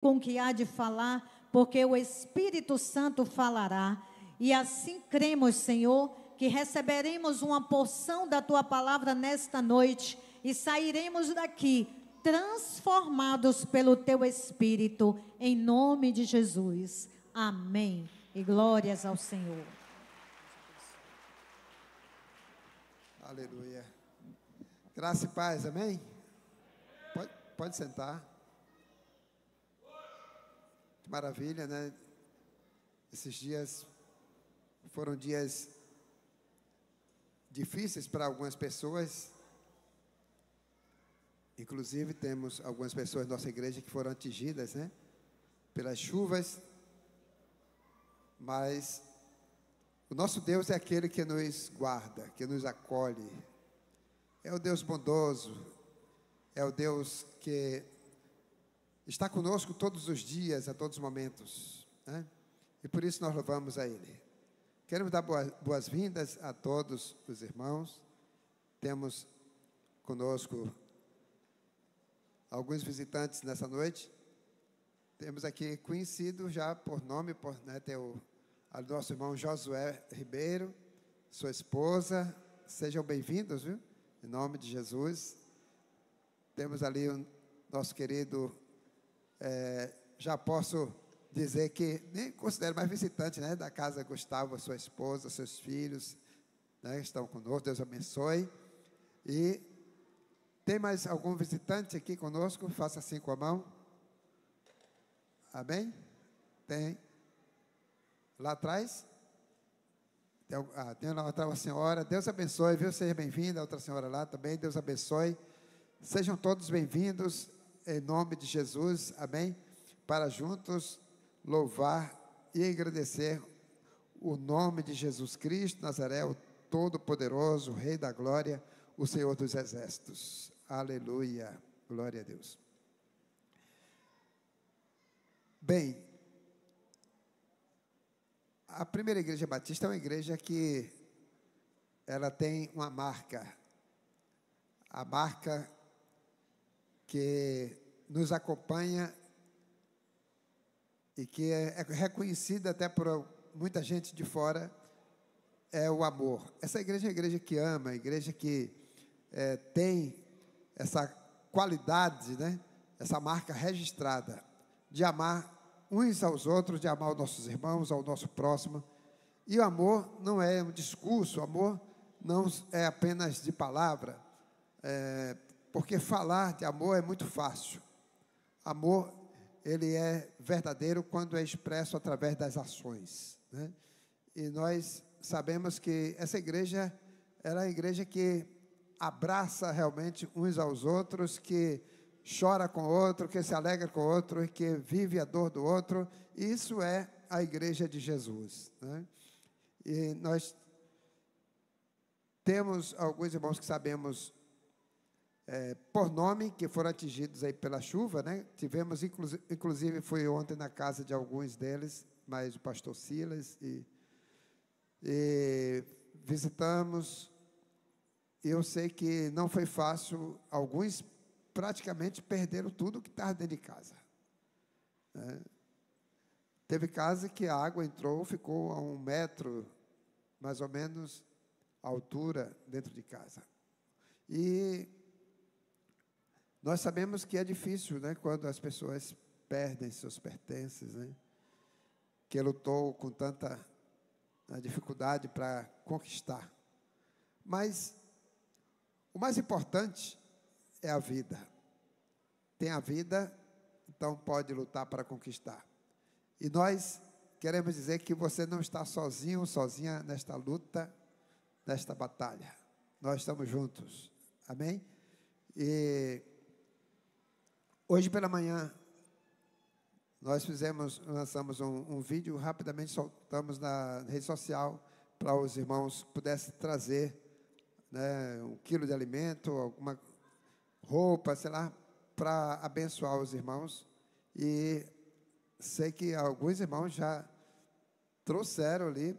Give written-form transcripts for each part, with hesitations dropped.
com o que há de falar, porque o Espírito Santo falará. E assim cremos, Senhor, que receberemos uma porção da Tua palavra nesta noite e sairemos daqui transformados pelo Teu Espírito, em nome de Jesus. Amém. E glórias ao Senhor. Aleluia. Graça e paz, amém? Pode sentar. Que maravilha, né? Esses dias foram dias difíceis para algumas pessoas. Inclusive, temos algumas pessoas da nossa igreja que foram atingidas, né? Pelas chuvas. Mas o nosso Deus é aquele que nos guarda, que nos acolhe. É o Deus bondoso. É o Deus que está conosco todos os dias, a todos os momentos, né? E por isso nós louvamos a Ele. Queremos dar boas-vindas a todos os irmãos. Temos conosco alguns visitantes nessa noite. Temos aqui conhecido já por nome, tem o nosso irmão Josué Ribeiro, sua esposa. Sejam bem-vindos, viu? Em nome de Jesus. Temos ali o nosso querido, já posso dizer que nem considero mais visitante, né? Da casa Gustavo, sua esposa, seus filhos, né? Estão conosco, Deus abençoe. E tem mais algum visitante aqui conosco? Faça assim com a mão. Amém? Tem. Lá atrás? Tem uma senhora. Deus abençoe, viu? Seja bem-vinda. Outra senhora lá também. Deus abençoe. Sejam todos bem-vindos em nome de Jesus. Amém? Para juntos louvar e agradecer o nome de Jesus Cristo, Nazaré, o Todo-Poderoso, o Rei da Glória, o Senhor dos Exércitos. Aleluia. Glória a Deus. Bem, a primeira igreja batista é uma igreja que ela tem uma marca. A marca que nos acompanha e que é reconhecida até por muita gente de fora, é o amor. Essa igreja é uma igreja que ama, a igreja que tem essa qualidade, né? Essa marca registrada de amar uns aos outros, de amar os nossos irmãos, ao nosso próximo. E o amor não é um discurso, o amor não é apenas de palavra, porque falar de amor é muito fácil. Amor, ele é verdadeiro quando é expresso através das ações, né? E nós sabemos que essa igreja, ela é a igreja que abraça realmente uns aos outros, que chora com o outro, que se alegra com o outro, que vive a dor do outro. Isso é a igreja de Jesus, né? E nós temos alguns irmãos que sabemos por nome, que foram atingidos aí pela chuva, né? Tivemos, inclusive, fui ontem na casa de alguns deles, mais o pastor Silas, e visitamos. Eu sei que não foi fácil, alguns praticamente perderam tudo que estava dentro de casa, né? Teve casa que a água entrou, ficou a 1 metro, mais ou menos, a altura dentro de casa. E nós sabemos que é difícil, né, quando as pessoas perdem seus pertences, né, que lutou com tanta dificuldade para conquistar. Mas o mais importante é a vida. Tem a vida, então pode lutar para conquistar. E nós queremos dizer que você não está sozinho, sozinha nesta luta, nesta batalha. Nós estamos juntos. Amém? E hoje pela manhã, nós lançamos um vídeo, rapidamente soltamos na rede social, para os irmãos pudessem trazer, né, 1 quilo de alimento, alguma roupa, sei lá, para abençoar os irmãos. E sei que alguns irmãos já trouxeram ali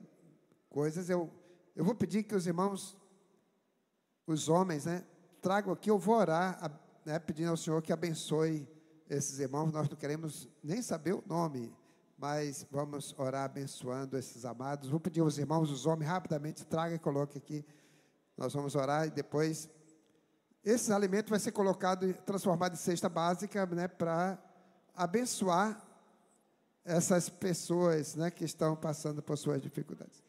coisas. Eu vou pedir que os irmãos, os homens, né, tragam aqui. Eu vou orar, né, pedindo ao Senhor que abençoe esses irmãos, nós não queremos nem saber o nome, mas vamos orar abençoando esses amados. Vou pedir aos irmãos, os homens, rapidamente, traga e coloque aqui. Nós vamos orar e depois, esse alimento vai ser colocado, transformado em cesta básica, né, para abençoar essas pessoas, né, que estão passando por suas dificuldades.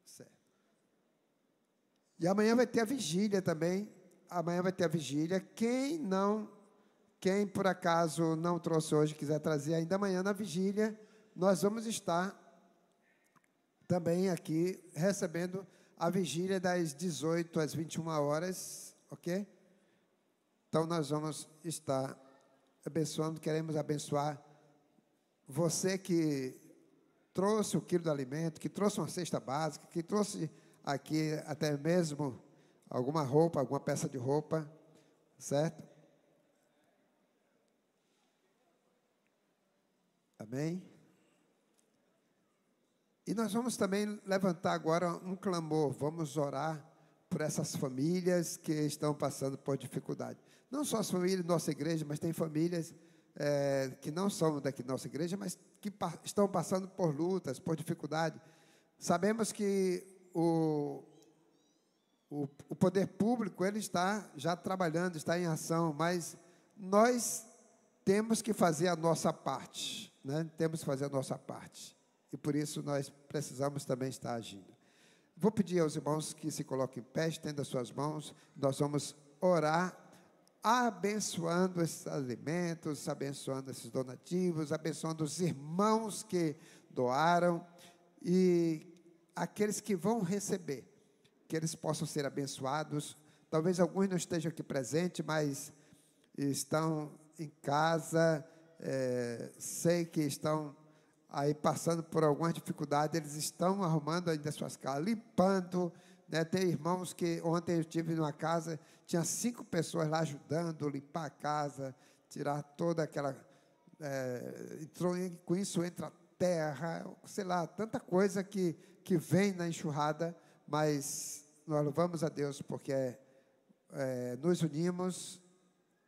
Certo. E amanhã vai ter a vigília também. Amanhã vai ter a vigília. Quem por acaso não trouxe hoje, quiser trazer ainda amanhã na vigília, nós vamos estar também aqui recebendo a vigília das 18 às 21 horas, ok? Então nós vamos estar abençoando, queremos abençoar você que trouxe o quilo de alimento, que trouxe uma cesta básica, que trouxe aqui até mesmo alguma roupa, alguma peça de roupa, certo? Amém? E nós vamos também levantar agora um clamor, vamos orar por essas famílias que estão passando por dificuldade. Não só as famílias da nossa igreja, mas tem famílias que não são daqui da nossa igreja, mas que estão passando por lutas, por dificuldade. Sabemos que o poder público, ele está já trabalhando, está em ação, mas nós temos que fazer a nossa parte, né? Temos que fazer a nossa parte. E por isso nós precisamos também estar agindo. Vou pedir aos irmãos que se coloquem em pé, estendam as suas mãos. Nós vamos orar, abençoando esses alimentos, abençoando esses donativos, abençoando os irmãos que doaram e aqueles que vão receber, que eles possam ser abençoados. Talvez alguns não estejam aqui presentes, mas estão em casa, sei que estão aí passando por alguma dificuldade, eles estão arrumando ainda as suas casas, limpando, né? Tem irmãos que, ontem eu estive numa casa, tinha 5 pessoas lá ajudando, limpar a casa, tirar toda aquela, com isso entra terra, sei lá, tanta coisa que vem na enxurrada, mas nós louvamos a Deus, porque nos unimos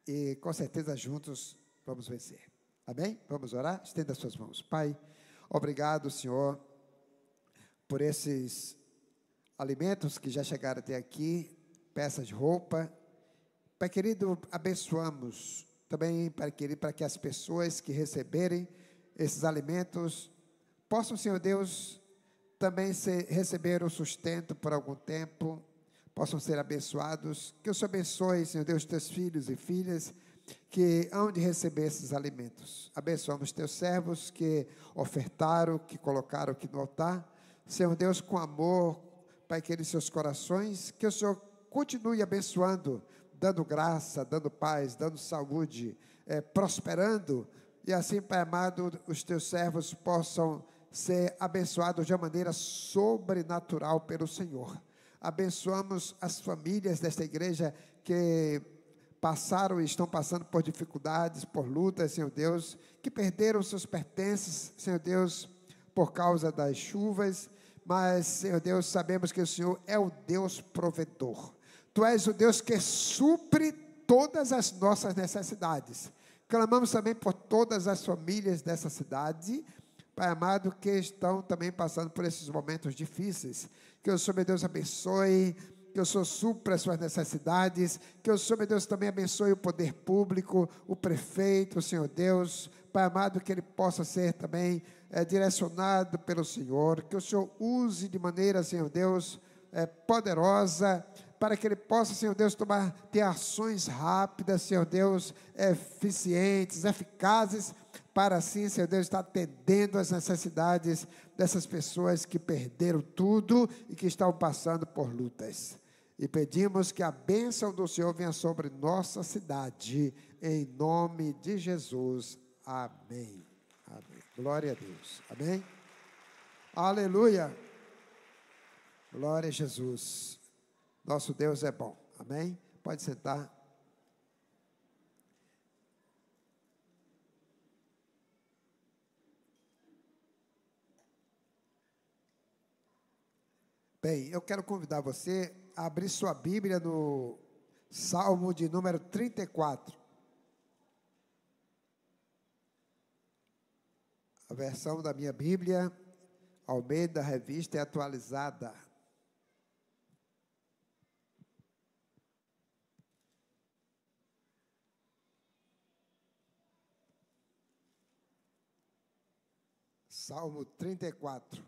e com certeza juntos vamos vencer. Amém? Vamos orar? Estenda as suas mãos. Pai, obrigado, Senhor, por esses alimentos que já chegaram até aqui, peças de roupa. Pai querido, abençoamos também, Pai querido, para que as pessoas que receberem esses alimentos possam, Senhor Deus, também receber o sustento por algum tempo, possam ser abençoados. Que o Senhor abençoe, Senhor Deus, teus filhos e filhas que hão de receber esses alimentos. Abençoamos teus servos que ofertaram, que colocaram aqui no altar. Senhor Deus, com amor, Pai querido, seus corações, que o Senhor continue abençoando, dando graça, dando paz, dando saúde, prosperando, e assim, Pai amado, os teus servos possam ser abençoados de uma maneira sobrenatural pelo Senhor. Abençoamos as famílias desta igreja que passaram e estão passando por dificuldades, por lutas, Senhor Deus, que perderam seus pertences, Senhor Deus, por causa das chuvas, mas, Senhor Deus, sabemos que o Senhor é o Deus provedor. Tu és o Deus que supre todas as nossas necessidades. Clamamos também por todas as famílias dessa cidade, Pai amado, que estão também passando por esses momentos difíceis. Que o Senhor, meu Deus, abençoe, que o Senhor supra as suas necessidades, que o Senhor, meu Deus, também abençoe o poder público, o prefeito, o Senhor Deus, Pai amado, que ele possa ser também direcionado pelo Senhor, que o Senhor use de maneira, Senhor Deus, poderosa, para que ele possa, Senhor Deus, ter ações rápidas, Senhor Deus, eficientes, eficazes, para assim, Senhor Deus, estar atendendo às necessidades dessas pessoas que perderam tudo e que estão passando por lutas. E pedimos que a bênção do Senhor venha sobre nossa cidade, em nome de Jesus. Amém. Amém. Glória a Deus. Amém. Aleluia. Glória a Jesus. Nosso Deus é bom. Amém. Pode sentar. Bem, eu quero convidar você a abrir sua Bíblia no Salmo de número 34. A versão da minha Bíblia, Almeida Revista e Atualizada. Salmo 34.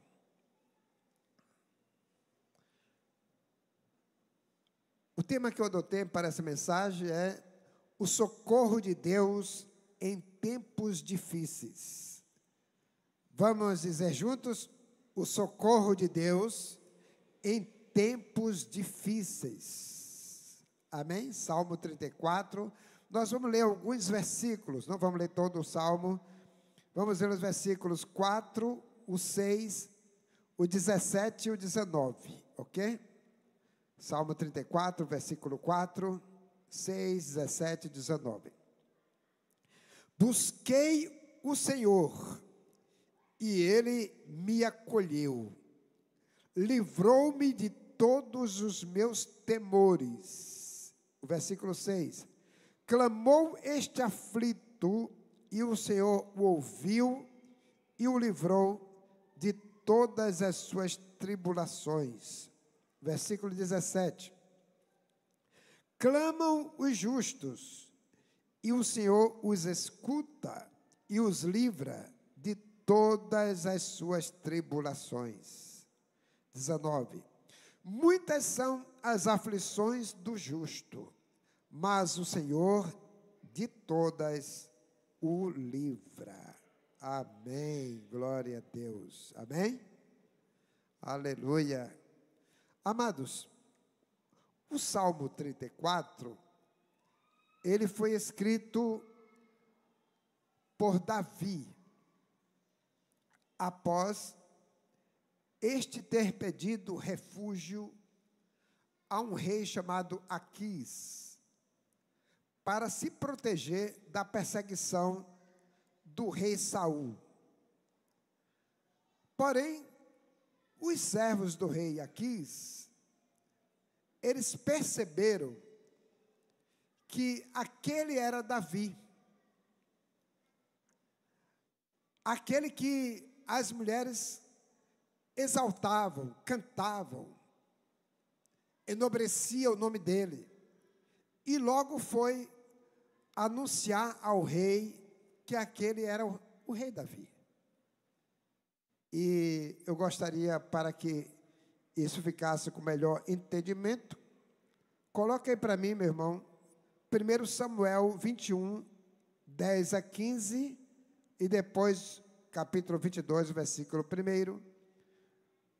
O tema que eu adotei para essa mensagem é o socorro de Deus em tempos difíceis. Vamos dizer juntos? O socorro de Deus em tempos difíceis. Amém? Salmo 34. Nós vamos ler alguns versículos, não vamos ler todo o Salmo. Vamos ler os versículos 4, o 6, o 17 e o 19, ok? Salmo 34, versículo 4, 6, 17 e 19. Busquei o Senhor, e Ele me acolheu, livrou-me de todos os meus temores. O versículo 6. Clamou este aflito, e o Senhor o ouviu e o livrou de todas as suas tribulações. Versículo 17. Clamam os justos, e o Senhor os escuta e os livra de todas as suas tribulações. 19. Muitas são as aflições do justo, mas o Senhor de todas o livra. Amém. Glória a Deus. Amém? Aleluia. Amados, o Salmo 34, ele foi escrito por Davi, após este ter pedido refúgio a um rei chamado Aquis, para se proteger da perseguição do rei Saul. Porém, os servos do rei Aquis, eles perceberam que aquele era Davi, aquele que as mulheres exaltavam, cantavam, enobreciam o nome dele, e logo foi anunciar ao rei que aquele era o rei Davi. E eu gostaria, para que isso ficasse com melhor entendimento, coloque aí para mim, meu irmão, 1 Samuel 21, 10 a 15, e depois capítulo 22, versículo 1,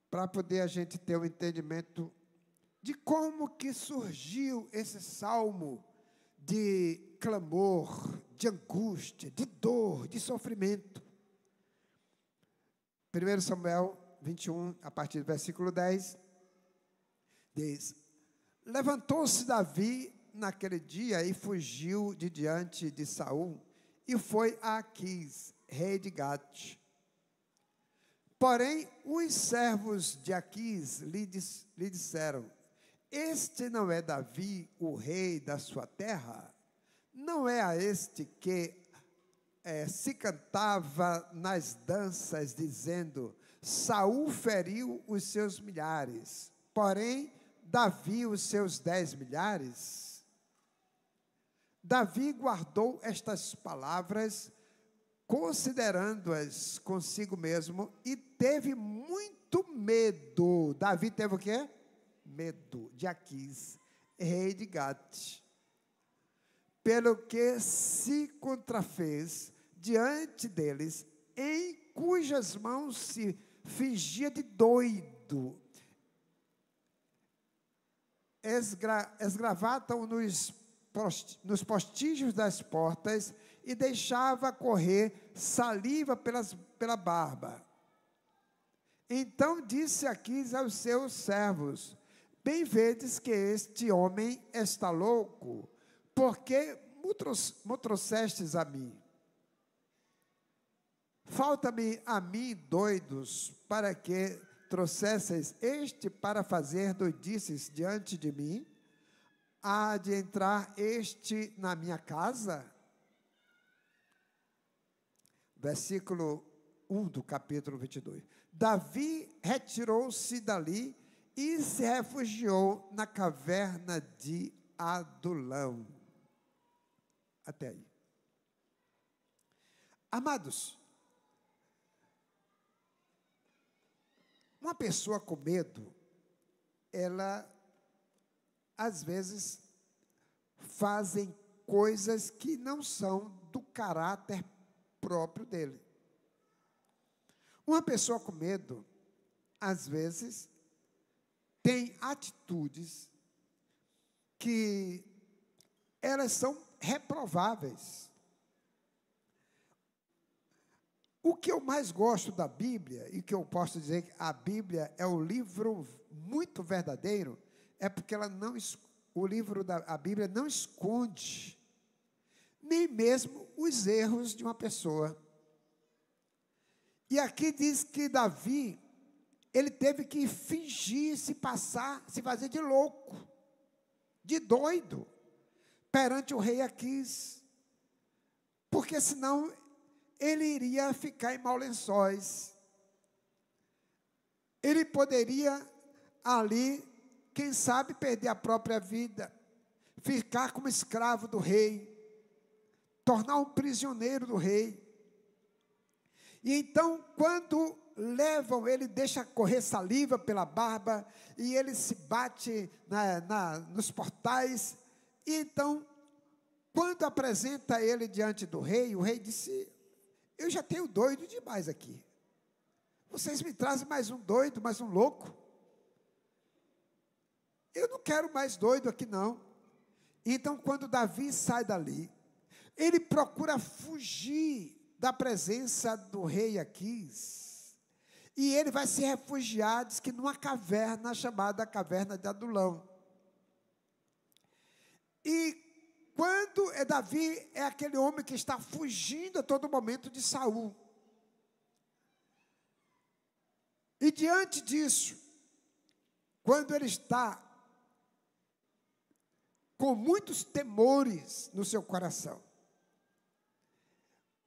para poder a gente ter um entendimento de como que surgiu esse salmo de clamor, de angústia, de dor, de sofrimento. 1 Samuel 21, a partir do versículo 10, diz: levantou-se Davi naquele dia e fugiu de diante de Saul e foi a Aquis, rei de Gate. Porém, os servos de Aquis lhe disseram: este não é Davi, o rei da sua terra? Não é a este que se cantava nas danças, dizendo: Saul feriu os seus milhares, porém Davi os seus 10 milhares? Davi guardou estas palavras, considerando-as consigo mesmo, e teve muito medo. Davi teve o quê? Medo de Aquis, rei de Gate, pelo que se contrafez diante deles, em cujas mãos se fingia de doido. Esgravatam nos postígios das portas e deixava correr saliva pela barba. Então disse Aquis aos seus servos: bem vedes que este homem está louco, porque me trouxestes a mim. Falta-me a mim, doidos, para que trouxesseis este para fazer doidices diante de mim? há de entrar este na minha casa? Versículo 1 do capítulo 22. Davi retirou-se dali e se refugiou na caverna de Adulão. Até aí. Amados, uma pessoa com medo, ela, às vezes, fazem coisas que não são do caráter próprio dele. Uma pessoa com medo, às vezes, tem atitudes que elas são reprováveis. O que eu mais gosto da Bíblia, e que eu posso dizer que a Bíblia é o livro muito verdadeiro, é porque ela não, o livro da Bíblia não esconde nem mesmo os erros de uma pessoa. E aqui diz que Davi, ele teve que fingir, se fazer de louco, de doido, perante o rei Aquis, porque senão ele iria ficar em maus lençóis. Ele poderia ali, quem sabe, perder a própria vida, ficar como escravo do rei, tornar um prisioneiro do rei. E então, quando levam, ele deixa correr saliva pela barba, e ele se bate nos portais. E então, quando apresenta ele diante do rei, o rei disse: eu já tenho doido demais aqui. Vocês me trazem mais um doido, mais um louco? Eu não quero mais doido aqui, não. Então, quando Davi sai dali, ele procura fugir da presença do rei Aquis, e ele vai se refugiar, diz que numa caverna chamada Caverna de Adulão. E quando Davi é aquele homem que está fugindo a todo momento de Saul. E diante disso, quando ele está com muitos temores no seu coração,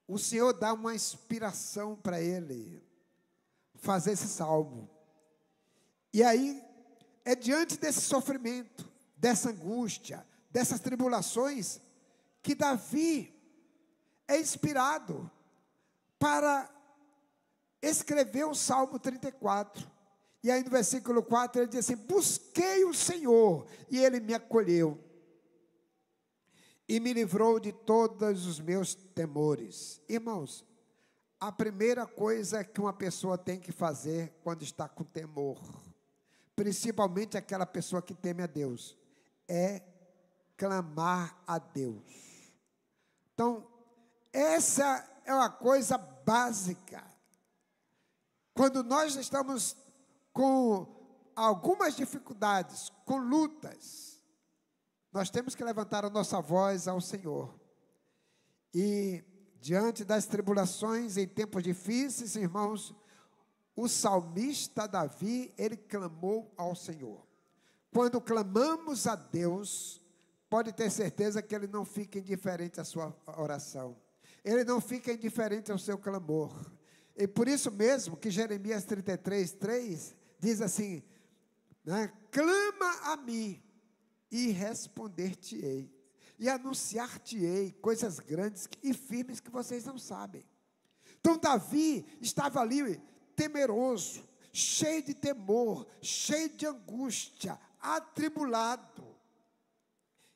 o Senhor dá uma inspiração para ele fazer esse salmo. E aí, é diante desse sofrimento, dessa angústia, dessas tribulações, que Davi é inspirado para escrever o Salmo 34. E aí no versículo 4 ele diz assim: busquei o Senhor, e Ele me acolheu, e me livrou de todos os meus temores. Irmãos, a primeira coisa que uma pessoa tem que fazer quando está com temor, principalmente aquela pessoa que teme a Deus, é clamar a Deus. Então, essa é uma coisa básica. Quando nós estamos com algumas dificuldades, com lutas, nós temos que levantar a nossa voz ao Senhor. E diante das tribulações, em tempos difíceis, irmãos, o salmista Davi, ele clamou ao Senhor. Quando clamamos a Deus, pode ter certeza que Ele não fica indiferente à sua oração. Ele não fica indiferente ao seu clamor. E por isso mesmo que Jeremias 33:3 diz assim, né, clama a mim e responder-te-ei, e anunciar-te-ei coisas grandes e firmes que vocês não sabem. Então Davi estava ali temeroso, cheio de temor, cheio de angústia, atribulado.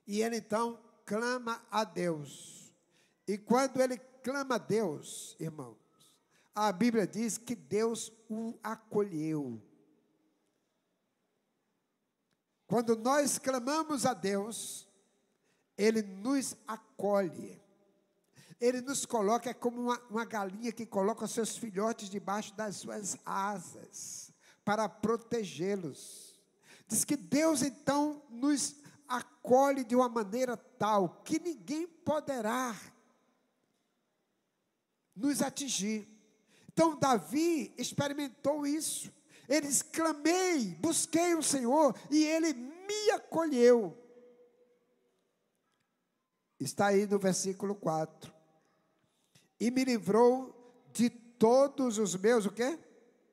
E ele então clama a Deus. E quando ele clama a Deus, irmãos, a Bíblia diz que Deus o acolheu. Quando nós clamamos a Deus, Ele nos acolhe. Ele nos coloca, é como uma galinha que coloca os seus filhotes debaixo das suas asas, para protegê-los. Diz que Deus então nos acolhe de uma maneira tal, que ninguém poderá nos atingir. Então Davi experimentou isso. Ele diz, clamei, busquei o Senhor, e Ele me acolheu. Está aí no versículo 4. E me livrou de todos os meus, o quê?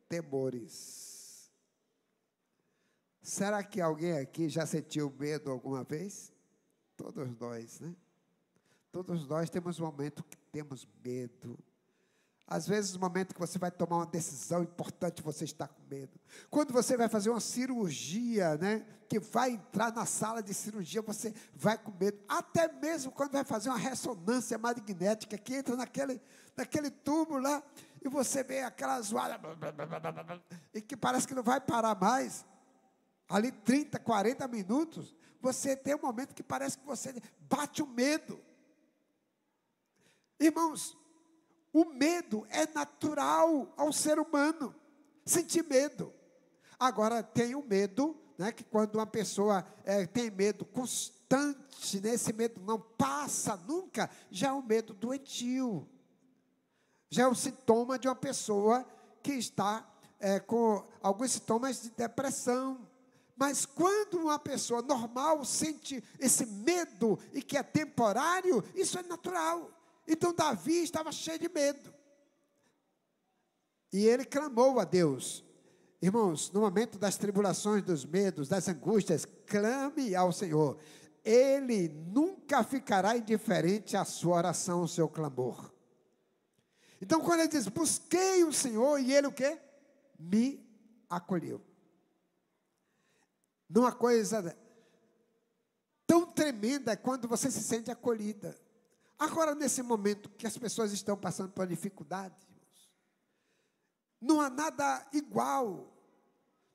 Temores. Será que alguém aqui já sentiu medo alguma vez? Todos nós, né? Todos nós temos um momento que temos medo. Às vezes, no momento que você vai tomar uma decisão importante, você está com medo. Quando você vai fazer uma cirurgia, né, que vai entrar na sala de cirurgia, você vai com medo. Até mesmo quando vai fazer uma ressonância magnética, que entra naquele tubo lá, e você vê aquela zoada, e que parece que não vai parar mais. Ali 30, 40 minutos, você tem um momento que parece que você bate o medo. Irmãos, o medo é natural ao ser humano, sentir medo. Agora, tem o medo, né, que quando uma pessoa tem medo constante, né, esse medo não passa nunca, já é um medo doentio. Já é um sintoma de uma pessoa que está com alguns sintomas de depressão. Mas quando uma pessoa normal sente esse medo e que é temporário, isso é natural. Então Davi estava cheio de medo. E ele clamou a Deus. Irmãos, no momento das tribulações, dos medos, das angústias, clame ao Senhor. Ele nunca ficará indiferente à sua oração, ao seu clamor. Então quando ele diz, busquei o Senhor, e ele o quê? Me acolheu. Numa coisa tão tremenda quando você se sente acolhida. Agora, nesse momento que as pessoas estão passando por dificuldade, irmãos, não há nada igual,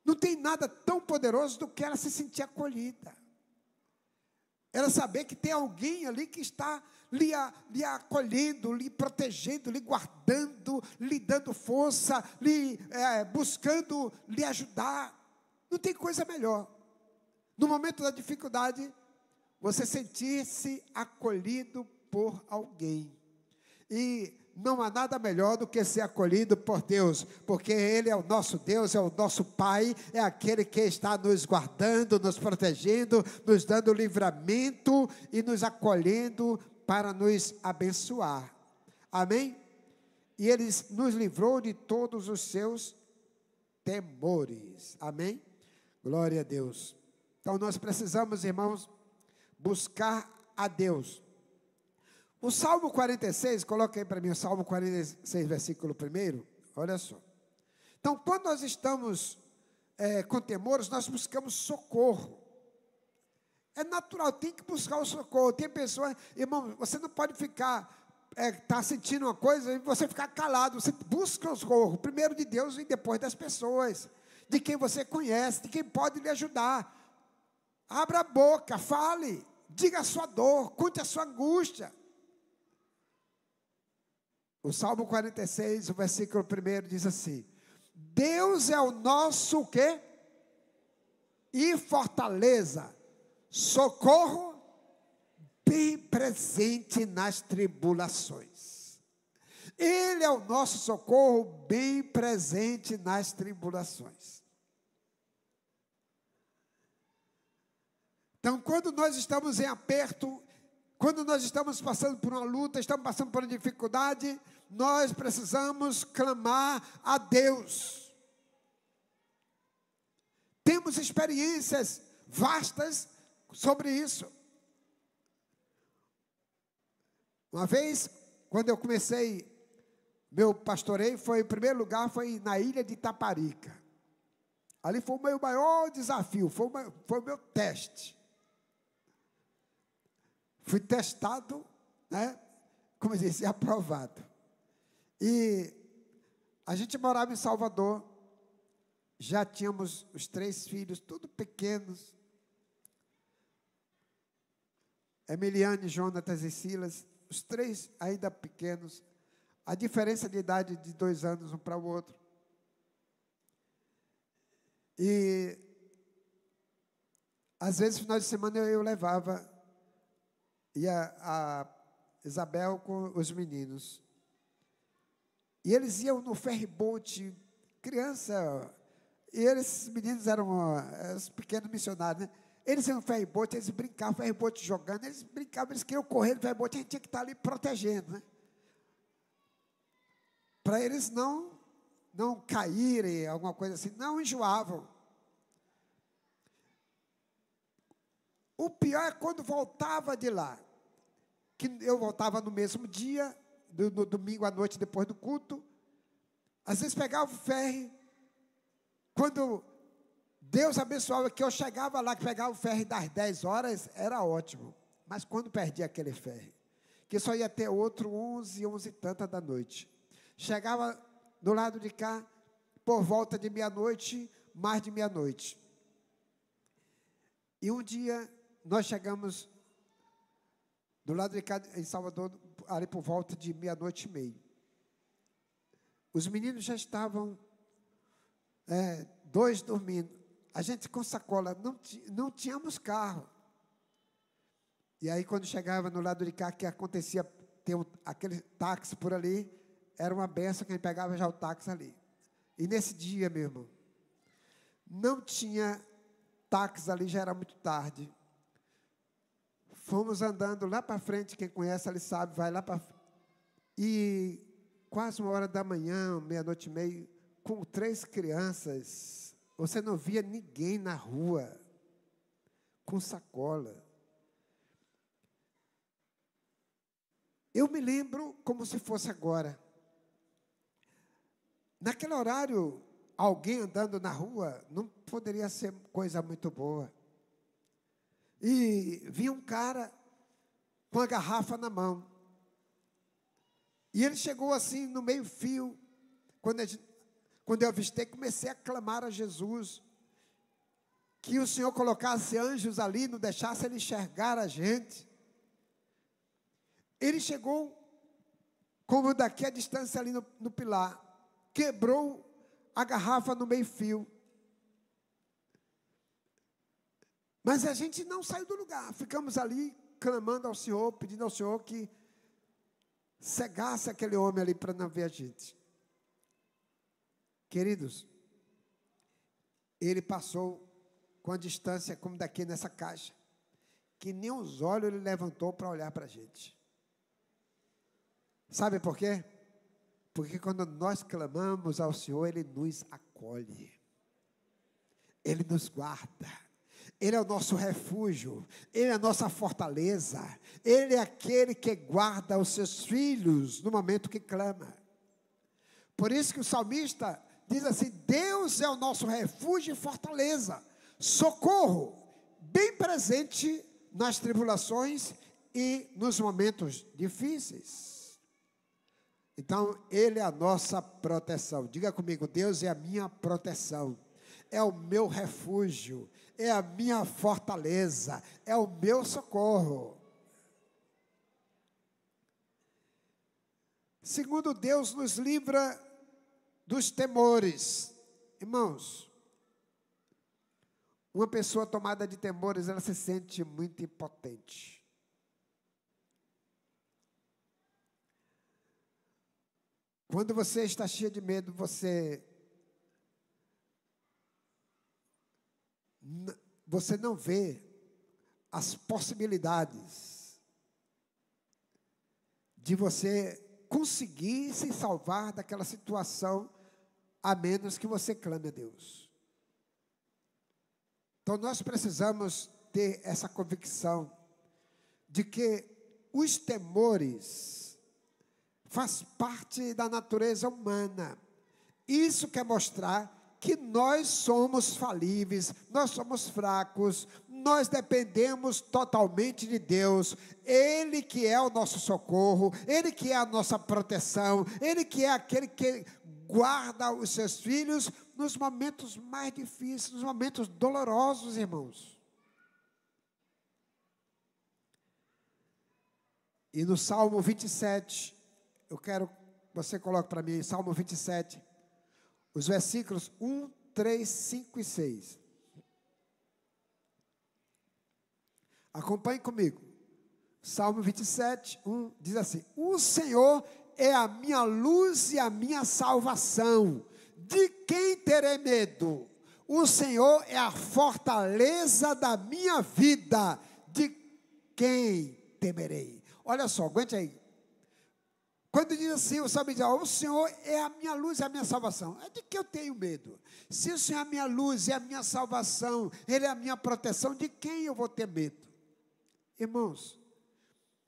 não tem nada tão poderoso do que ela se sentir acolhida. Ela saber que tem alguém ali que está lhe acolhendo, lhe protegendo, lhe guardando, lhe dando força, buscando lhe ajudar. Não tem coisa melhor. No momento da dificuldade, você sentir-se acolhido por alguém. E não há nada melhor do que ser acolhido por Deus, porque Ele é o nosso Deus, é o nosso Pai, é aquele que está nos guardando, nos protegendo, nos dando livramento e nos acolhendo para nos abençoar. Amém? E Ele nos livrou de todos os seus temores. Amém? Glória a Deus. Então nós precisamos, irmãos, buscar a Deus. O Salmo 46, coloca aí para mim o Salmo 46, versículo 1, olha só. Então, quando nós estamos com temores, nós buscamos socorro. É natural, tem que buscar o socorro. Tem pessoas, irmão, você não pode ficar, tá sentindo uma coisa e você ficar calado. Você busca o socorro, primeiro de Deus e depois das pessoas, de quem você conhece, de quem pode lhe ajudar. Abra a boca, fale, diga a sua dor, conte a sua angústia. O Salmo 46, o versículo 1 diz assim: Deus é o nosso o quê? E fortaleza, socorro bem presente nas tribulações. Ele é o nosso socorro bem presente nas tribulações. Então, quando nós estamos em aperto, quando nós estamos passando por uma luta, estamos passando por uma dificuldade, nós precisamos clamar a Deus. Temos experiências vastas sobre isso. Uma vez, quando eu comecei, meu pastoreio foi, em primeiro lugar, foi na ilha de Itaparica. Ali foi o meu maior desafio, foi o meu teste. Fui testado, né, como eu disse, aprovado. E a gente morava em Salvador, já tínhamos os 3 filhos, tudo pequenos. Emiliane, Jonatas e Silas, os 3 ainda pequenos. A diferença de idade de 2 anos um para o outro. E às vezes, final de semana, eu levava, ia a Isabel com os meninos. E eles iam no ferry-boat, criança, e esses meninos eram os pequenos missionários, né? Eles iam no ferry-boat, eles brincavam, ferry-boat jogando, eles brincavam, eles queriam correr no ferry-boat, a gente tinha que estar ali protegendo, né? Para eles não caírem, alguma coisa assim, não enjoavam. O pior é quando voltava de lá, que eu voltava no mesmo dia, no domingo à noite, depois do culto, às vezes pegava o ferry, quando Deus abençoava que eu chegava lá, que pegava o ferry das 10 horas, era ótimo, mas quando perdia aquele ferry, que só ia ter outro 11 e tanta da noite, chegava do lado de cá, por volta de meia-noite, mais de meia-noite, e um dia, nós chegamos do lado de cá, em Salvador, ali por volta de meia-noite e meia. Os meninos já estavam, 2 dormindo. A gente com sacola, não tínhamos carro. E aí, quando chegava no lado de cá, que acontecia, ter aquele táxi por ali, era uma benção, quem pegava já o táxi ali. E nesse dia, meu irmão, não tinha táxi ali, já era muito tarde. Fomos andando lá para frente, quem conhece ali sabe, vai lá para frente. E quase 1h da manhã, meia-noite e meia, com 3 crianças, você não via ninguém na rua, com sacola. Eu me lembro como se fosse agora. Naquele horário, alguém andando na rua, não poderia ser coisa muito boa. E vinha um cara com a garrafa na mão. E ele chegou assim no meio fio. Quando eu avistei, comecei a clamar a Jesus. Que o Senhor colocasse anjos ali, não deixasse ele enxergar a gente. Ele chegou, como daqui a distância ali no pilar. Quebrou a garrafa no meio fio. Mas a gente não saiu do lugar, ficamos ali clamando ao Senhor, pedindo ao Senhor que cegasse aquele homem ali para não ver a gente. Queridos, ele passou com a distância como daqui nessa caixa, que nem os olhos ele levantou para olhar para a gente. Sabe por quê? Porque quando nós clamamos ao Senhor, Ele nos acolhe, Ele nos guarda. Ele é o nosso refúgio, Ele é a nossa fortaleza, Ele é aquele que guarda os seus filhos no momento que clama. Por isso que o salmista diz assim: Deus é o nosso refúgio e fortaleza, socorro, bem presente nas tribulações e nos momentos difíceis. Então, Ele é a nossa proteção. Diga comigo: Deus é a minha proteção, é o meu refúgio, é a minha fortaleza, é o meu socorro. Segundo, Deus nos livra dos temores. Irmãos, uma pessoa tomada de temores, ela se sente muito impotente. Quando você está cheio de medo, você não vê as possibilidades de você conseguir se salvar daquela situação, a menos que você clame a Deus. Então nós precisamos ter essa convicção de que os temores faz parte da natureza humana. Isso quer mostrar que nós somos falíveis, nós somos fracos, nós dependemos totalmente de Deus. Ele que é o nosso socorro, Ele que é a nossa proteção, Ele que é aquele que guarda os seus filhos nos momentos mais difíceis, nos momentos dolorosos, irmãos. E no Salmo 27, eu quero que você coloque para mim, Salmo 27, os versículos 1, 3, 5 e 6. Acompanhe comigo. Salmo 27, 1, diz assim: O Senhor é a minha luz e a minha salvação. De quem terei medo? O Senhor é a fortaleza da minha vida, de quem temerei? Olha só, aguente aí. Quando diz assim, o salmista diz, o Senhor é a minha luz e a minha salvação. É de que eu tenho medo? Se o Senhor é a minha luz e a minha salvação, Ele é a minha proteção, de quem eu vou ter medo? Irmãos,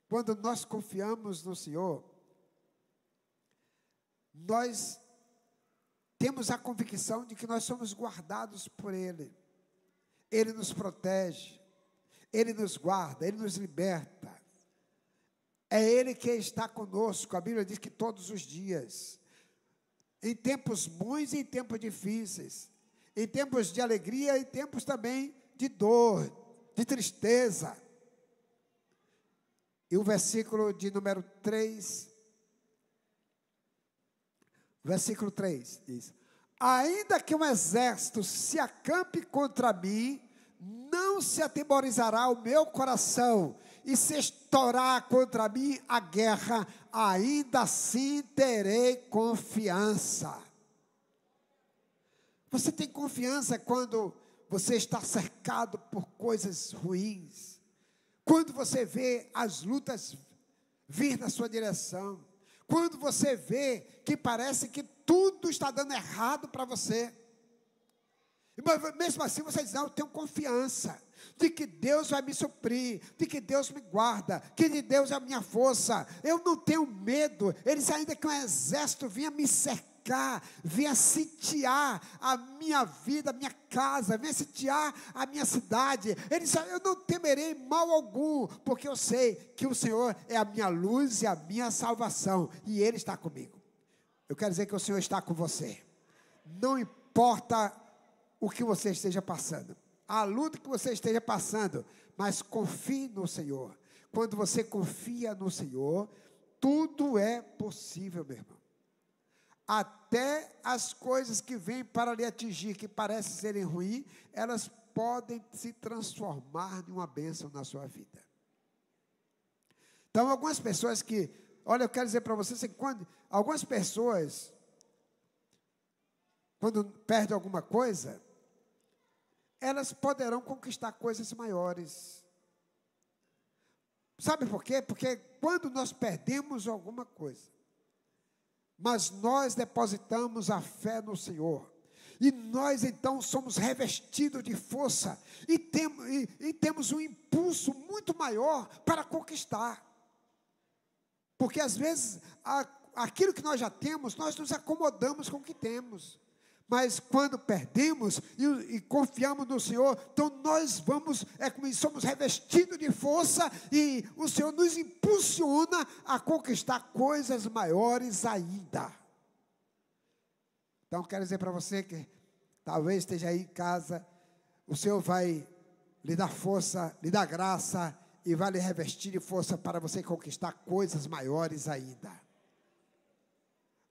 quando nós confiamos no Senhor, nós temos a convicção de que nós somos guardados por Ele. Ele nos protege, Ele nos guarda, Ele nos liberta. É Ele que está conosco. A Bíblia diz que todos os dias, em tempos bons e em tempos difíceis, em tempos de alegria e tempos também de dor, de tristeza. E o versículo de número 3, versículo 3 diz: ainda que um exército se acampe contra mim, não se atemorizará o meu coração, e se estourar contra mim a guerra, ainda assim terei confiança. Você tem confiança quando você está cercado por coisas ruins, quando você vê as lutas vir na sua direção, quando você vê que parece que tudo está dando errado para você, mas mesmo assim você diz, não, eu tenho confiança de que Deus vai me suprir, de que Deus me guarda, que de Deus é a minha força, eu não tenho medo. Eles, ainda que um exército vinha me cercar, vinha sitiar a minha vida, a minha casa, vinha sitiar a minha cidade, eles disseram, eu não temerei mal algum, porque eu sei que o Senhor é a minha luz e a minha salvação, e Ele está comigo. Eu quero dizer que o Senhor está com você, não importa o que você esteja passando, a luta que você esteja passando, mas confie no Senhor. Quando você confia no Senhor, tudo é possível, meu irmão. Até as coisas que vêm para lhe atingir, que parecem serem ruins, elas podem se transformar em uma bênção na sua vida. Então, algumas pessoas que, olha, eu quero dizer para vocês que algumas pessoas, quando perdem alguma coisa, elas poderão conquistar coisas maiores. Sabe por quê? Porque quando nós perdemos alguma coisa, mas nós depositamos a fé no Senhor, e nós então somos revestidos de força, e temos um impulso muito maior para conquistar. Porque às vezes, aquilo que nós já temos, nós nos acomodamos com o que temos. Mas quando perdemos e confiamos no Senhor, então nós somos revestidos de força, e o Senhor nos impulsiona a conquistar coisas maiores ainda. Então quero dizer para você que talvez esteja aí em casa, o Senhor vai lhe dar força, lhe dar graça, e vai lhe revestir de força para você conquistar coisas maiores ainda.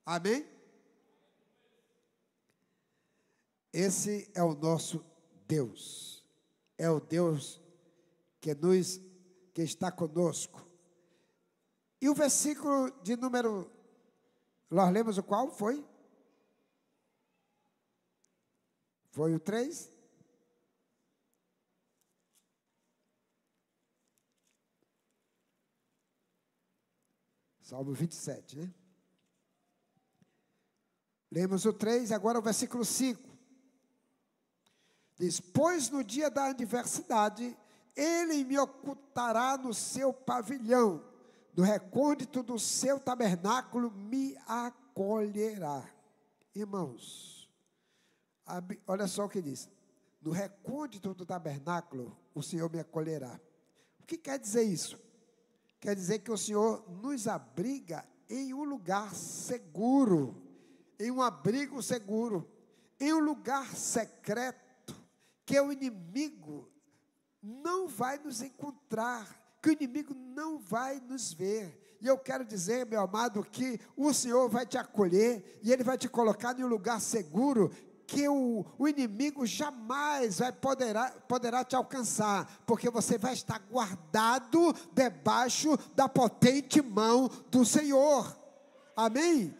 Amém? Esse é o nosso Deus, é o Deus que está conosco. E o versículo de número, nós lemos o qual foi? Foi o 3? Salmo 27, né? Lemos o 3, agora o versículo 5. Diz, pois no dia da adversidade, Ele me ocultará no seu pavilhão, no recôndito do seu tabernáculo me acolherá. Irmãos, olha só o que diz, no recôndito do tabernáculo, o Senhor me acolherá. O que quer dizer isso? Quer dizer que o Senhor nos abriga em um lugar seguro, em um abrigo seguro, em um lugar secreto, que o inimigo não vai nos encontrar, que o inimigo não vai nos ver. E eu quero dizer, meu amado, que o Senhor vai te acolher, e Ele vai te colocar em um lugar seguro, que o inimigo jamais poderá te alcançar, porque você vai estar guardado debaixo da potente mão do Senhor. Amém?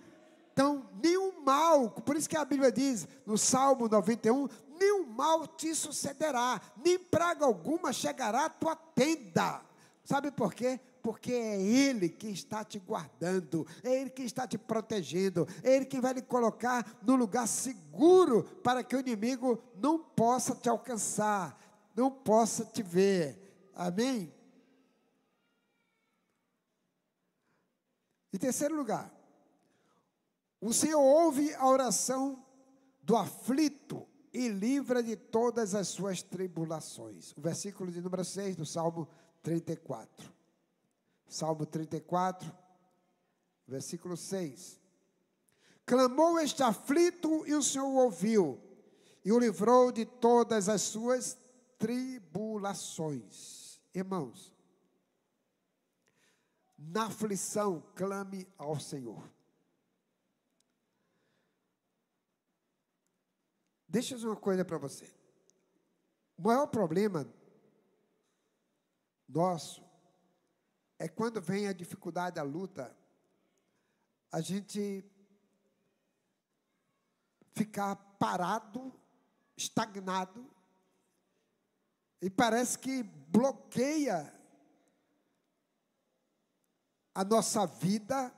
Então, nenhum mal, por isso que a Bíblia diz, no Salmo 91, nenhum mal te sucederá, nem praga alguma chegará à tua tenda. Sabe por quê? Porque é Ele que está te guardando, é Ele que está te protegendo, é Ele que vai lhe colocar no lugar seguro, para que o inimigo não possa te alcançar, não possa te ver. Amém? Em terceiro lugar, o Senhor ouve a oração do aflito e livra de todas as suas tribulações. O versículo de número 6 do Salmo 34. Salmo 34, versículo 6. Clamou este aflito e o Senhor o ouviu, e o livrou de todas as suas tribulações. Irmãos, na aflição, clame ao Senhor. Deixa eu dizer uma coisa para você. O maior problema nosso é quando vem a dificuldade, a luta, a gente ficar parado, estagnado, e parece que bloqueia a nossa vida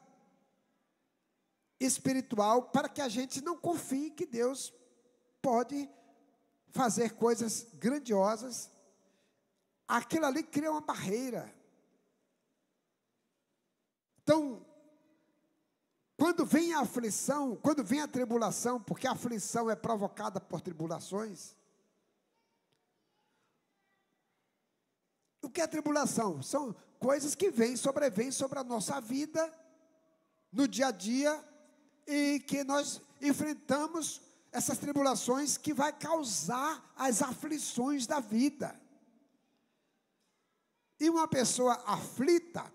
espiritual, para que a gente não confie que Deus pode fazer coisas grandiosas. Aquilo ali cria uma barreira. Então, quando vem a aflição, quando vem a tribulação, porque a aflição é provocada por tribulações. O que é tribulação? São coisas que sobrevêm sobre a nossa vida, no dia a dia, e que nós enfrentamos essas tribulações que vai causar as aflições da vida. E uma pessoa aflita,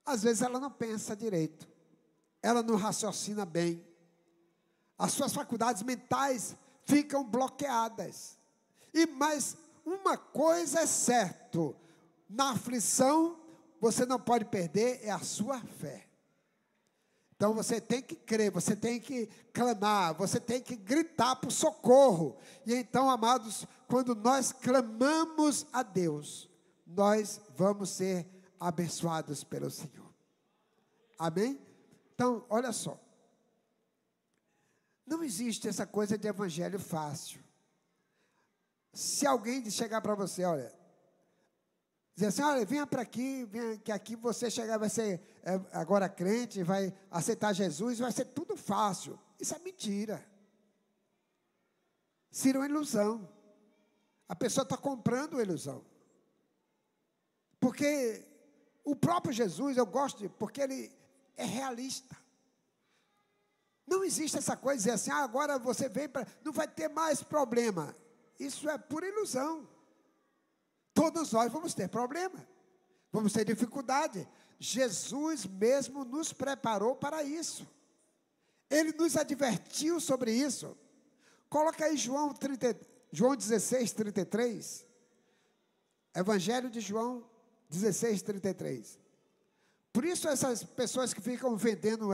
às vezes ela não pensa direito, ela não raciocina bem, as suas faculdades mentais ficam bloqueadas. Mas uma coisa é certo, na aflição você não pode perder, é a sua fé. Então você tem que crer, você tem que clamar, você tem que gritar por socorro. E então, amados, quando nós clamamos a Deus, nós vamos ser abençoados pelo Senhor. Amém? Então, olha só. Não existe essa coisa de evangelho fácil. Se alguém chegar para você, olha, dizer assim, olha, venha para aqui, venha, que aqui você chegar, vai ser agora crente, vai aceitar Jesus, vai ser tudo fácil. Isso é mentira. Isso é uma ilusão. A pessoa está comprando uma ilusão. Porque o próprio Jesus, eu gosto porque ele é realista. Não existe essa coisa de dizer assim, agora você vem para, não vai ter mais problema. Isso é pura ilusão. Todos nós vamos ter problema, vamos ter dificuldade. Jesus mesmo nos preparou para isso. Ele nos advertiu sobre isso. Coloca aí João 16, 33. Evangelho de João 16, 33. Por isso essas pessoas que ficam vendendo,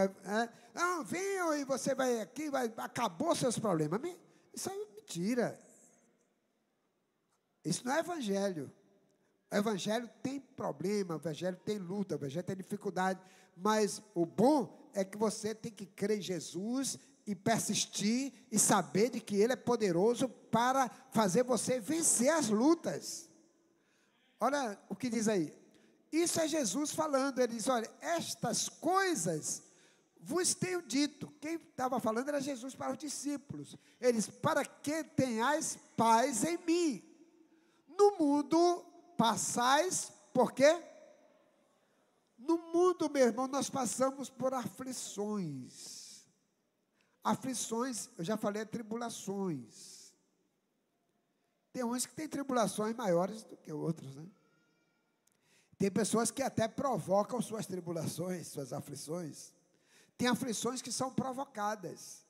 não, venham e você vai aqui, acabou seus problemas. Isso é mentira. Isso não é evangelho. O evangelho tem problema, o evangelho tem luta, o evangelho tem dificuldade, mas o bom é que você tem que crer em Jesus e persistir e saber de que Ele é poderoso para fazer você vencer as lutas. Olha o que diz aí. Isso é Jesus falando. Ele diz, olha, estas coisas vos tenho dito. Quem estava falando era Jesus para os discípulos. Ele diz, para que tenhais paz em mim. No mundo passais, por quê? No mundo, meu irmão, nós passamos por aflições. Aflições, eu já falei, tribulações. Tem uns que têm tribulações maiores do que outros, né? Tem pessoas que até provocam suas tribulações, suas aflições. Tem aflições que são provocadas.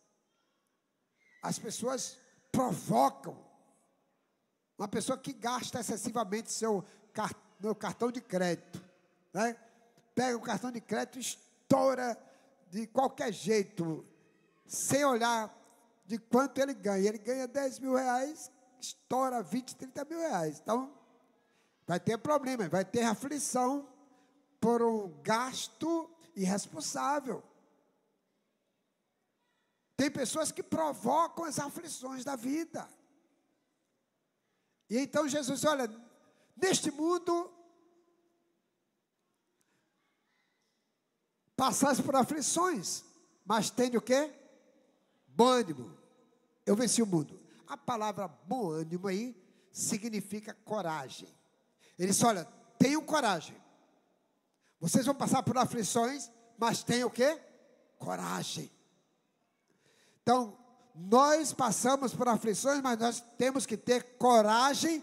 As pessoas provocam. Uma pessoa que gasta excessivamente seu cartão de crédito, né? Pega o cartão de crédito e estoura de qualquer jeito, sem olhar de quanto ele ganha. Ele ganha 10 mil reais, estoura 20, 30 mil reais. Então, vai ter problema, vai ter aflição por um gasto irresponsável. Tem pessoas que provocam as aflições da vida. E então Jesus, olha, neste mundo, passais por aflições, mas tem o quê? Bom ânimo. Eu venci o mundo. A palavra bom ânimo aí significa coragem. Ele disse, olha, tenham coragem. Vocês vão passar por aflições, mas tenham o quê? Coragem. Então, nós passamos por aflições, mas nós temos que ter coragem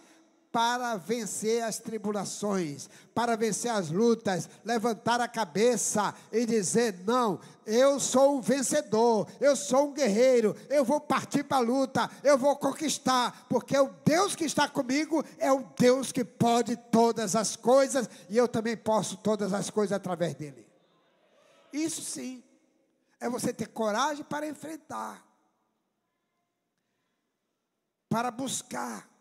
para vencer as tribulações, para vencer as lutas, levantar a cabeça e dizer, não, eu sou um vencedor, eu sou um guerreiro, eu vou partir para a luta, eu vou conquistar, porque o Deus que está comigo é o Deus que pode todas as coisas, e eu também posso todas as coisas através dele. Isso sim, é você ter coragem para enfrentar, para buscar.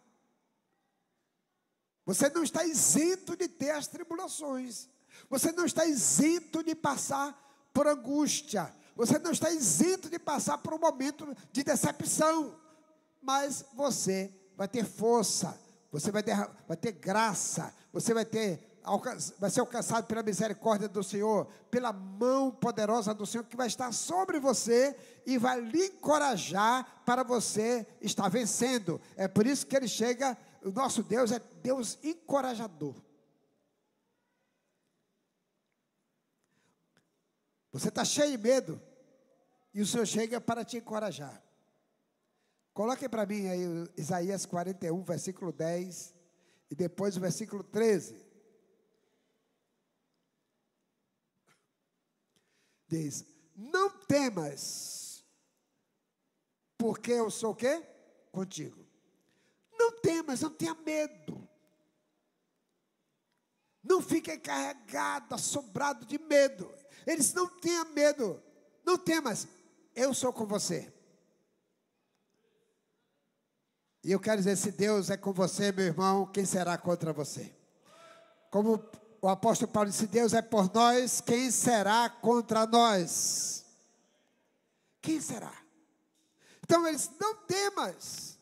Você não está isento de ter as tribulações. Você não está isento de passar por angústia. Você não está isento de passar por um momento de decepção. Mas você vai ter força. Você vai ter graça. Você vai ser alcançado pela misericórdia do Senhor, pela mão poderosa do Senhor que vai estar sobre você e vai lhe encorajar para você estar vencendo. É por isso que ele chega. O nosso Deus é Deus encorajador. Você está cheio de medo e o Senhor chega para te encorajar. Coloque para mim aí Isaías 41, versículo 10 e depois o versículo 13. Diz, não temas, porque eu sou o quê? Contigo. Não temas, não tenha medo. Não fique encarregado, assombrado de medo. Eles não tenham medo. Não temas, eu sou com você. E eu quero dizer, se Deus é com você, meu irmão, quem será contra você? Como o apóstolo Paulo disse, se Deus é por nós, quem será contra nós? Quem será? Então eles, não temas,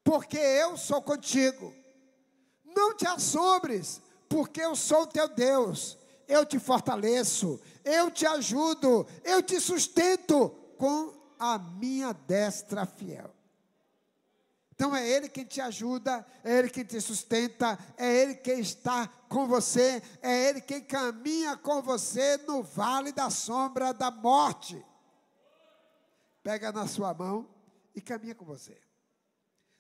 porque eu sou contigo. Não te assombres, porque eu sou o teu Deus. Eu te fortaleço, eu te ajudo, eu te sustento com a minha destra fiel. Então é Ele quem te ajuda, é Ele quem te sustenta, é Ele quem está com você, é Ele quem caminha com você no vale da sombra da morte. Pega na sua mão e caminha com você.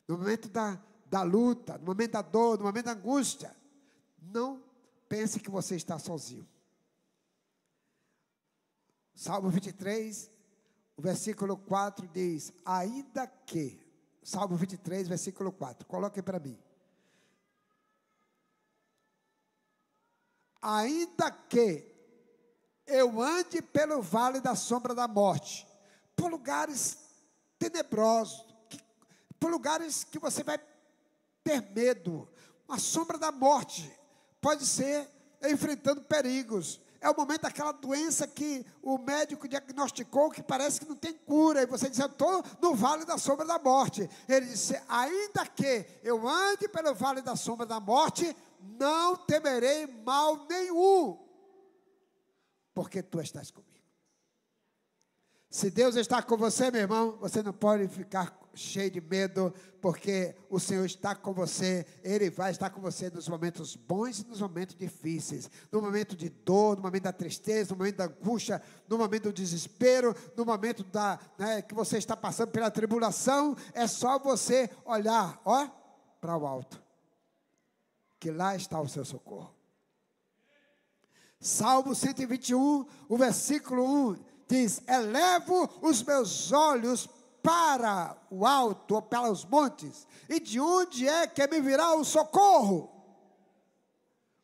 No momento da luta, no momento da dor, no momento da angústia, não pense que você está sozinho. Salmo 23, o versículo 4 diz, ainda que, Salmo 23, versículo 4, coloque para mim. Ainda que eu ande pelo vale da sombra da morte, por lugares tenebrosos, por lugares que você vai ter medo, a sombra da morte, pode ser enfrentando perigos, é o momento daquela doença que o médico diagnosticou, que parece que não tem cura, e você diz, eu estou no vale da sombra da morte. Ele disse, ainda que eu ande pelo vale da sombra da morte, não temerei mal nenhum, porque tu estás comigo. Se Deus está com você, meu irmão, você não pode ficar cheio de medo, porque o Senhor está com você. Ele vai estar com você nos momentos bons e nos momentos difíceis, no momento de dor, no momento da tristeza, no momento da angústia, no momento do desespero, no momento que você está passando pela tribulação. É só você olhar, para o alto, que lá está o seu socorro. Salmo 121, o versículo 1 diz, elevo os meus olhos para o alto, ou para os montes, e de onde é que me virá o socorro?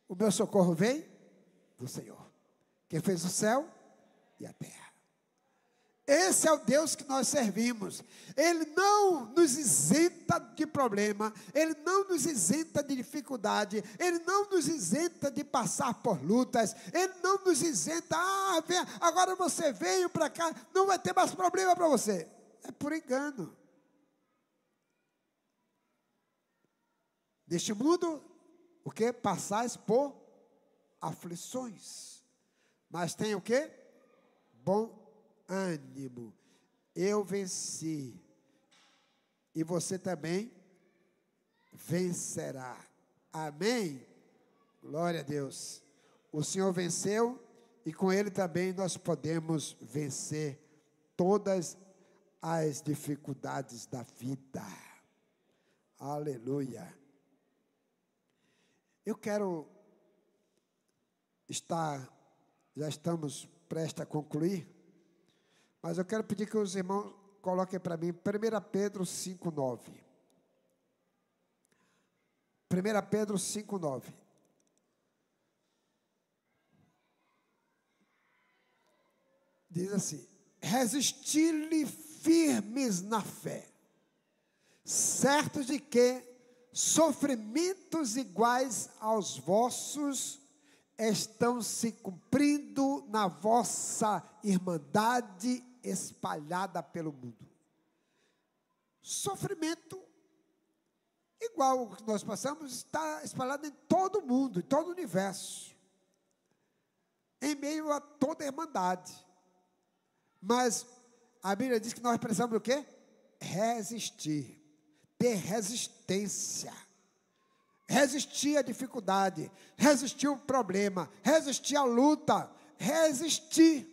O meu socorro vem do Senhor, que fez o céu e a terra. Esse é o Deus que nós servimos. Ele não nos isenta de problema, Ele não nos isenta de dificuldade, Ele não nos isenta de passar por lutas, Ele não nos isenta, agora você veio para cá, não vai ter mais problema para você. É por engano. Neste mundo, o que? Passais por aflições. Mas tem o que? Bom ânimo, eu venci, e você também vencerá. Amém? Glória a Deus. O Senhor venceu, e com Ele também nós podemos vencer todas as dificuldades da vida. Aleluia. Eu quero já estamos prestes a concluir, mas eu quero pedir que os irmãos coloquem para mim 1 Pedro 5,9. 1 Pedro 5,9. Diz assim: resisti-lhe firmes na fé, certos de que sofrimentos iguais aos vossos estão se cumprindo na vossa irmandade espalhada pelo mundo. Sofrimento igual ao que nós passamos está espalhado em todo o mundo, em todo o universo, em meio a toda a irmandade. Mas a Bíblia diz que nós precisamos o quê? Resistir, ter resistência. Resistir à dificuldade, resistir ao problema, resistir à luta, resistir.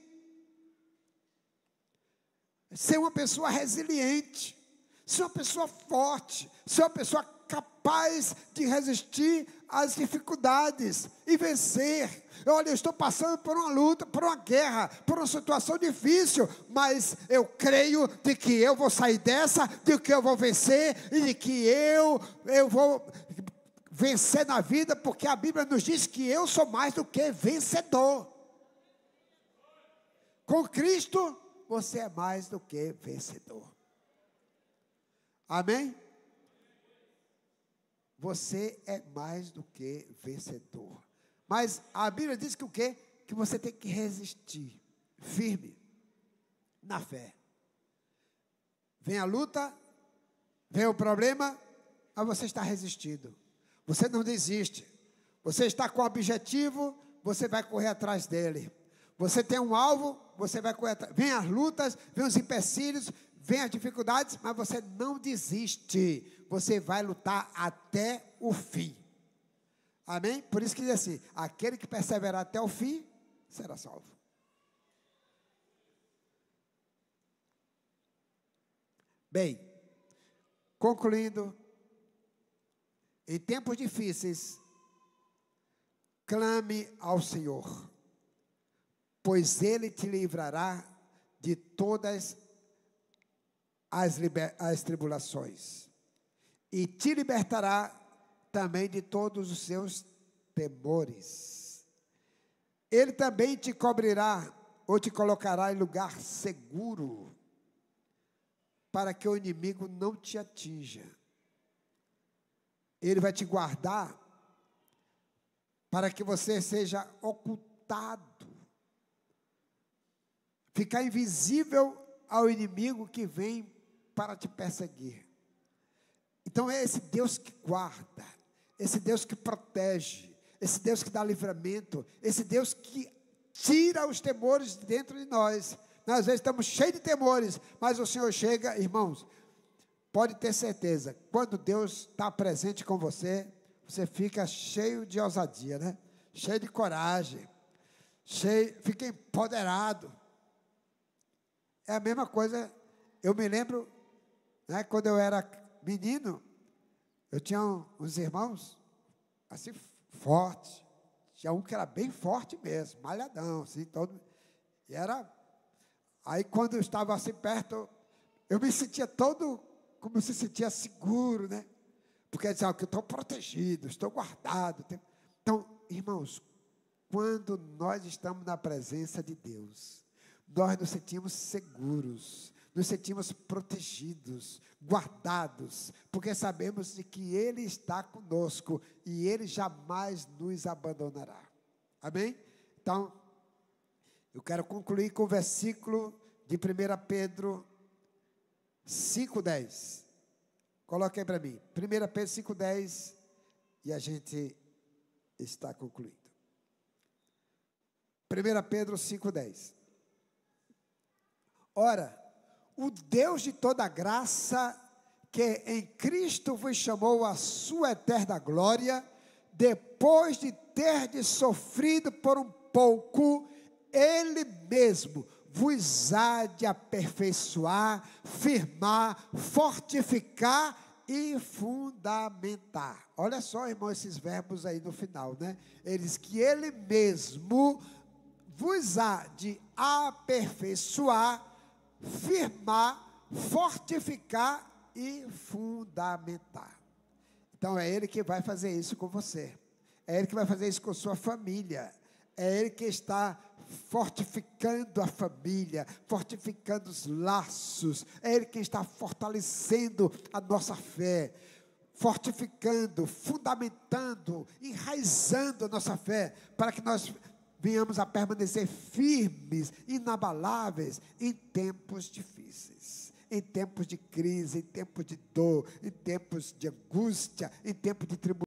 Ser uma pessoa resiliente, ser uma pessoa forte, ser uma pessoa capaz de resistir às dificuldades e vencer. Olha, eu estou passando por uma luta, por uma guerra, por uma situação difícil, mas eu creio de que eu vou sair dessa, de que eu vou vencer e de que eu vou vencer na vida, porque a Bíblia nos diz que eu sou mais do que vencedor. Com Cristo, você é mais do que vencedor. Amém? Você é mais do que vencedor. Mas a Bíblia diz que o quê? Que você tem que resistir, firme, na fé. Vem a luta, vem o problema, mas você está resistindo. Você não desiste. Você está com o objetivo, você vai correr atrás dele. Você tem um alvo, você vai correr atrás. Vem as lutas, vem os empecilhos, vem as dificuldades, mas você não desiste. Você vai lutar até o fim. Amém? Por isso que diz assim: aquele que perseverar até o fim, será salvo. Bem, concluindo, em tempos difíceis, clame ao Senhor, pois Ele te livrará de todas as tribulações, e te libertará também de todos os seus temores. Ele também te cobrirá, ou te colocará em lugar seguro, para que o inimigo não te atinja. Ele vai te guardar para que você seja ocultado, ficar invisível ao inimigo que vem para te perseguir. Então é esse Deus que guarda, esse Deus que protege, esse Deus que dá livramento, esse Deus que tira os temores de dentro de nós. Nós às vezes estamos cheios de temores, mas o Senhor chega, irmãos. Pode ter certeza, quando Deus está presente com você, você fica cheio de ousadia, né? Cheio de coragem, fica empoderado. É a mesma coisa, eu me lembro, né, quando eu era menino, eu tinha uns irmãos, assim, fortes. Tinha um que era bem forte mesmo, malhadão, assim, todo. E era, aí quando eu estava assim perto, eu me sentia todo, como se sentia seguro, né? Porque eu estou protegido, estou guardado. Então, irmãos, quando nós estamos na presença de Deus, nós nos sentimos seguros, nos sentimos protegidos, guardados, porque sabemos de que Ele está conosco e Ele jamais nos abandonará. Amém? Então, eu quero concluir com o versículo de 1 Pedro 5,10. Coloque aí para mim. 1 Pedro 5,10 e a gente está concluindo. 1 Pedro 5,10. Ora, o Deus de toda graça, que em Cristo vos chamou à sua eterna glória, depois de terdes sofrido por um pouco, Ele mesmo vos há de aperfeiçoar, firmar, fortificar e fundamentar. Olha só, irmão, esses verbos aí no final, né? Ele diz que Ele mesmo vos há de aperfeiçoar, firmar, fortificar e fundamentar. Então é Ele que vai fazer isso com você, é Ele que vai fazer isso com sua família, é Ele que está fortificando a família, fortificando os laços, é Ele que está fortalecendo a nossa fé, fortificando, fundamentando, enraizando a nossa fé, para que nós venhamos a permanecer firmes, inabaláveis, em tempos difíceis, em tempos de crise, em tempos de dor, em tempos de angústia, em tempos de tribulação.